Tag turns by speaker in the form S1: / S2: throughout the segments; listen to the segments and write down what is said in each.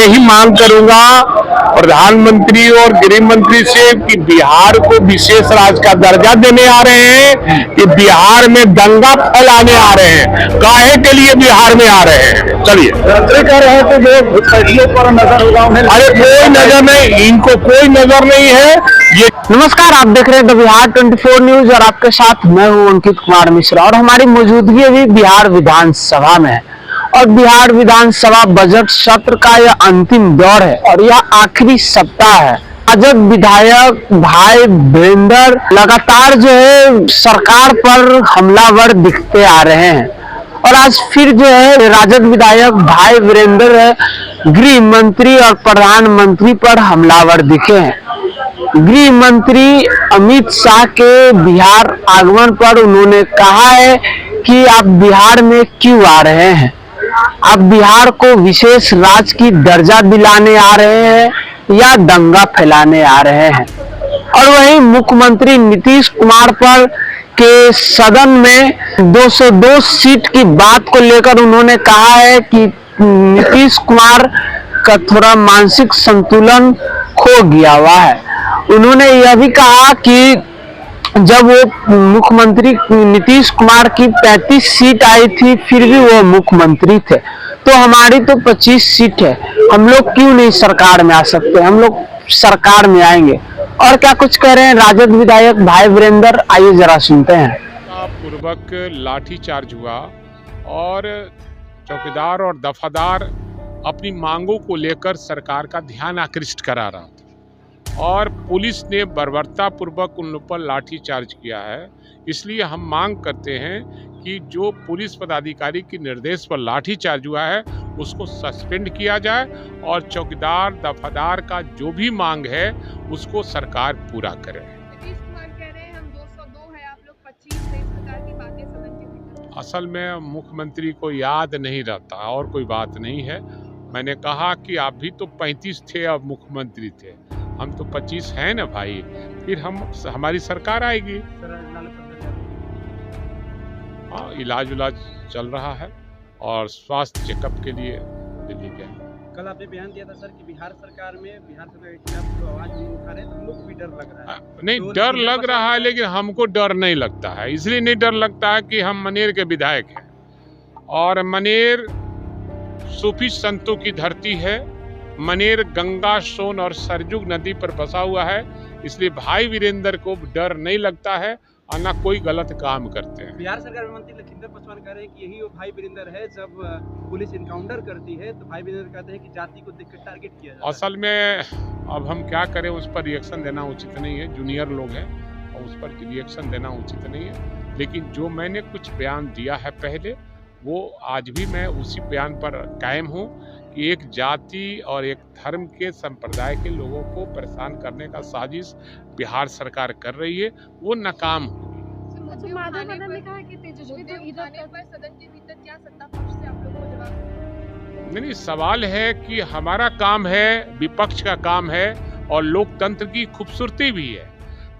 S1: यही मांग करूंगा प्रधानमंत्री और गृह मंत्री से कि बिहार को विशेष राज्य का दर्जा देने आ रहे हैं कि बिहार में दंगा फैलाने आ रहे हैं, काहे के लिए बिहार में आ रहे हैं। चलिए
S2: कह रहे हैं कि जो घुसपैठियों पर नजर होगा उन्हें,
S1: अरे कोई नजर नहीं, इनको कोई नजर नहीं है। ये
S3: नमस्कार, आप देख रहे हैं द बिहार 24 न्यूज और आपके साथ मैं हूं अंकित कुमार मिश्रा और हमारी मौजूदगी अभी बिहार विधानसभा में है और बिहार विधानसभा बजट सत्र का यह अंतिम दौर है और यह आखिरी सप्ताह है। राजद विधायक भाई वीरेंद्र लगातार जो है सरकार पर हमलावर दिखते आ रहे हैं और आज फिर जो है राजद विधायक भाई वीरेंद्र गृह मंत्री और प्रधानमंत्री पर हमलावर दिखे हैं। गृह मंत्री अमित शाह के बिहार आगमन पर उन्होंने कहा है कि आप बिहार में क्यों आ रहे हैं, आप बिहार को विशेष राज्य की दर्जा दिलाने आ रहे हैं या दंगा फैलाने आ रहे हैं। और वहीं मुख्यमंत्री नीतीश कुमार पर के सदन में 202 सीट की बात को लेकर उन्होंने कहा है कि नीतीश कुमार का थोड़ा मानसिक संतुलन खो गया हुआ है। उन्होंने यह भी कहा कि जब वो मुख्यमंत्री नीतीश कुमार की 35 सीट आई थी फिर भी वो मुख्यमंत्री थे, तो हमारी तो 25 सीट है, हम लोग क्यों नहीं सरकार में आ सकते, हम लोग सरकार में आएंगे। और क्या कुछ कह रहे हैं राजद विधायक भाई वीरेंद्र, आइए जरा सुनते हैं।
S4: पूर्वक लाठीचार्ज हुआ और चौकीदार और दफादार अपनी मांगों को लेकर सरकार का ध्यान आकृष्ट करा रहा था और पुलिस ने बर्बरता पूर्वक उन लोग पर लाठीचार्ज किया है। इसलिए हम मांग करते हैं कि जो पुलिस पदाधिकारी के निर्देश पर लाठीचार्ज हुआ है उसको सस्पेंड किया जाए और चौकीदार दफादार का जो भी मांग है उसको सरकार पूरा करे।
S5: नीतीश कुमार कह रहे हैं हम 202 है, आप लोग 25 है, इस प्रकार की बातें सदन के भीतर।
S4: असल में मुख्यमंत्री को याद नहीं रहता और कोई बात नहीं है। मैंने कहा कि आप भी तो 35 थे, अब मुख्यमंत्री थे, हम तो 25 हैं ना भाई, फिर हमारी सरकार आएगी। हाँ, इलाज चल रहा है और स्वास्थ्य चेकअप के लिए दिल्ली गए।
S2: कल आपने बयान दिया था सर कि बिहार सरकार में बिहार सरकार के खिलाफ जो आवाज नहीं उठा रहे तो हम लोग भी डर लग रहा है।
S4: नहीं, डर लग रहा है लेकिन हमको डर नहीं लगता है। इसलिए नहीं डर लगता है कि हम मनेर के विधायक हैं और मनेर सूफी संतों की धरती है। मनेर गंगा, सोन और सरजुग नदी पर बसा हुआ है, इसलिए भाई वीरेंद्र को डर नहीं लगता है और ना कोई गलत काम करते हैं।
S2: बिहार सरकार में मंत्री लखींद्र पासवान कह रहे हैं कि यही वो भाई वीरेंद्र है, जब पुलिस इनकाउंटर करती है तो भाई वीरेंद्र कहते हैं कि जाति को देखकर टारगेट किया जाता है।
S4: असल में अब हम क्या करें, उस पर रिएक्शन देना उचित नहीं है, जूनियर लोग हैं और उस पर रिएक्शन देना उचित नहीं है। लेकिन जो मैंने कुछ बयान दिया है पहले, वो आज भी मैं उसी बयान पर कायम हूँ कि एक जाति और एक धर्म के संप्रदाय के लोगों को परेशान करने का साजिश बिहार सरकार कर रही है, वो नाकाम होगी। नहीं, सवाल है कि हमारा काम है, विपक्ष का काम है और लोकतंत्र की खूबसूरती भी है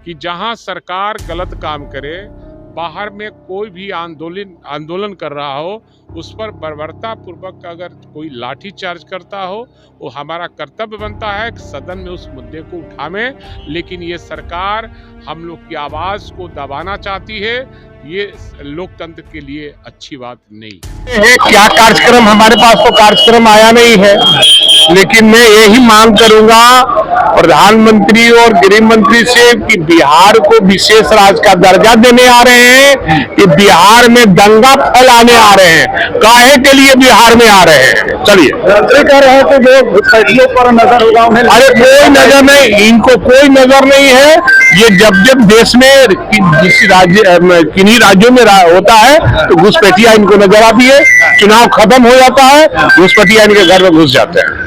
S4: कि जहां सरकार गलत काम करे, बाहर में कोई भी आंदोलन कर रहा हो, उस पर बर्बरता पूर्वक अगर कोई लाठी चार्ज करता हो, वो हमारा कर्तव्य बनता है कि सदन में उस मुद्दे को उठावें। लेकिन ये सरकार हम लोग की आवाज़ को दबाना चाहती है, ये लोकतंत्र के लिए अच्छी बात नहीं
S1: है। क्या कार्यक्रम, हमारे पास तो कार्यक्रम आया नहीं है, लेकिन मैं यही मांग करूंगा प्रधानमंत्री और गृह मंत्री से कि बिहार को विशेष राज्य का दर्जा देने आ रहे हैं कि बिहार में दंगा फैलाने आ रहे हैं, काहे के लिए बिहार में आ रहे हैं। चलिए
S2: कह रहे हैं कि जो घुसपैठियों पर नजर होगा उन्हें,
S1: अरे कोई नजर नहीं, इनको कोई नजर नहीं है। ये जब देश में किन्हीं राज्यों में होता है तो घुसपैठिया इनको नजर आती है, चुनाव खत्म हो जाता है, घुसपैठिया इनके घर में घुस जाते हैं।